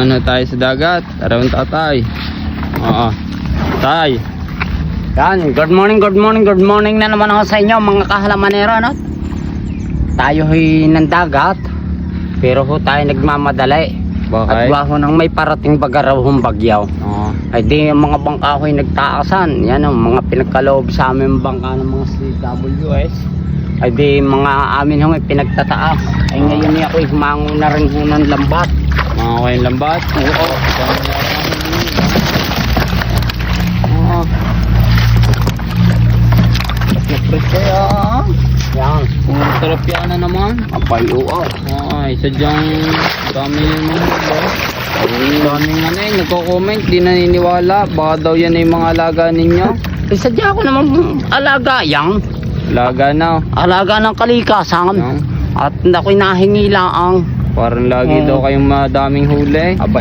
naman na tayo sa dagat. Tara yung tatay. Oo. Tay. Yan, good morning na naman ako sa inyo mga kahalamanero, no? Tayo ho'y ng dagat, pero ho tayo nagmamadali. Bakit? At waho nang may parating bagarawang bagyaw. Oo. Ay di yung mga bangka ho'y nagtaasan. Yan ang mga pinagkaloob sa aming bangka ng mga CWS. Ay di mga amin ho'y pinagtataas. Ay ngayon niya ako'y humango na rin ho ng lambat. Mga kayong lambat. Oo. Oo. Napres kaya. Yan. Kung sarap yan na naman. Apay oo. Ay, sadyang dami yung mga daming ano eh, nagko-comment, di naniniwala. Baka daw yan ay mga alaga ninyo. Sadya ako naman alaga yang. Alaga na. Alaga ng kalikasan. Yan. At ako'y nahingi lang. Parang lagi daw kayong madaming huli. Aba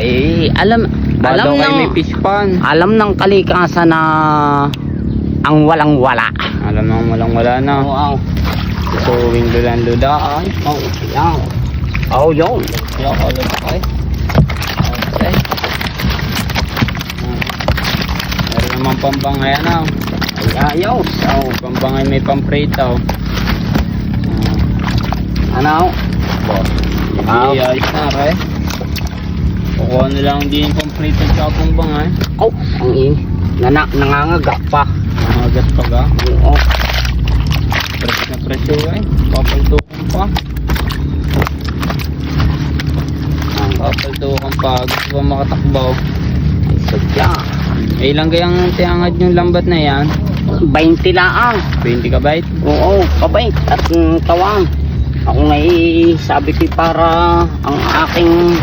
alam Baka daw kayo ng may fish pan. alam ng kalikasan na ang walang wala. Alam naman walang wala na. Oo. So, winglulan ludaan. Oh, yan. Oh, yun. Yan, ulit okay. Okay. Meron naman pambangay na. Ayos. Oh, pambangay may pamprito. Ano? Hindi ayos na re. Kukuha na lang din yung pamprito sa pambangay. Oh, ang nangangagak pa. Nangagat pa ga. Oo. Fresh na presyo eh. Papaltukan pa. Papaltukan pa. Gusto pa makatakbaw. Sadya. Eh, ilang kayang tiangad yung lambat na yan? 20 lang. 20 ka bait? Oo, kabait. At tawang. Ako nga sabi ko para ang aking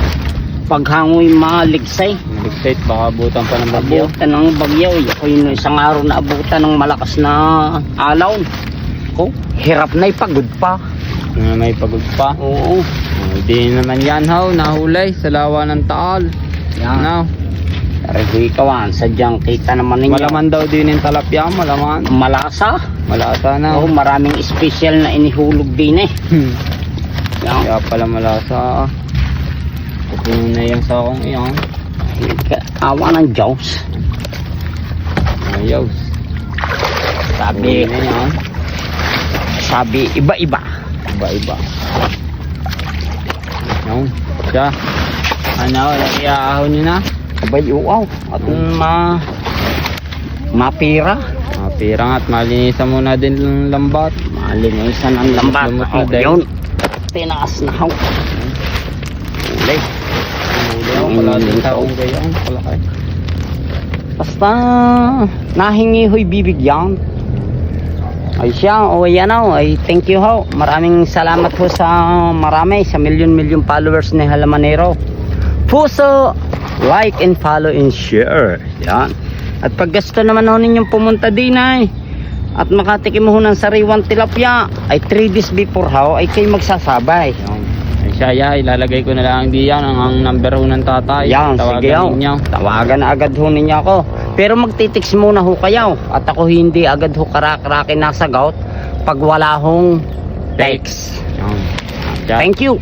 paghangoy maligsay. Excited baka abutan pa ng bagyo. Abutan ng bagyo. Ako yun isang araw na abutan ng malakas na alaw. Oh, hirap na ipagod pa. May pagod pa. Oo. Hindi naman yan haw. Nahulay sa lawa ng Taal. Yan. Ano? Regoy kawan. Sadyang kita naman ninyo. Malaman daw din yung talapya. Malaman. Malasa. Malasa na. Oo, maraming special na inihulog din eh. Yan. Kaya pala malasa. Kukunin na yung sakong iyan. Awa ng Diyos. Ayaw. Sabi, Kukunin na yan. sabi iba-iba. Iba-iba. Yan. Siya. Ano? Iaahon nyo na? Abay, uaw. At mapira. Pirang at malinisan muna din ng lambat. Malinisan ang lambat. Lumot na Oh, dahil. yun. Tinaas na haw. Uli. Huli ako pala din sa akong gayaan. Palakay. Basta nahingi ho'y bibigyan. Ay siya, o yan o, ay thank you ho. Maraming salamat ho sa sa milyon followers ni Halamanero. Puso, like and follow and share. Yan. At pag gusto naman ho ninyong pumunta din ay at makatikim ho ng sariwang tilapia ay 3 days before ho ay kayo magsasabay. Ay siya, ilalagay ko na lang diyan ang number ho ng tatay. Yan, sige ho. Ninyo. Tawagan na agad ho ninyo ako. Pero magtitiks muna ho kayo. At ako hindi agad ho karak-rakin nasagot pag wala hong text. Yan. Yan. Thank you.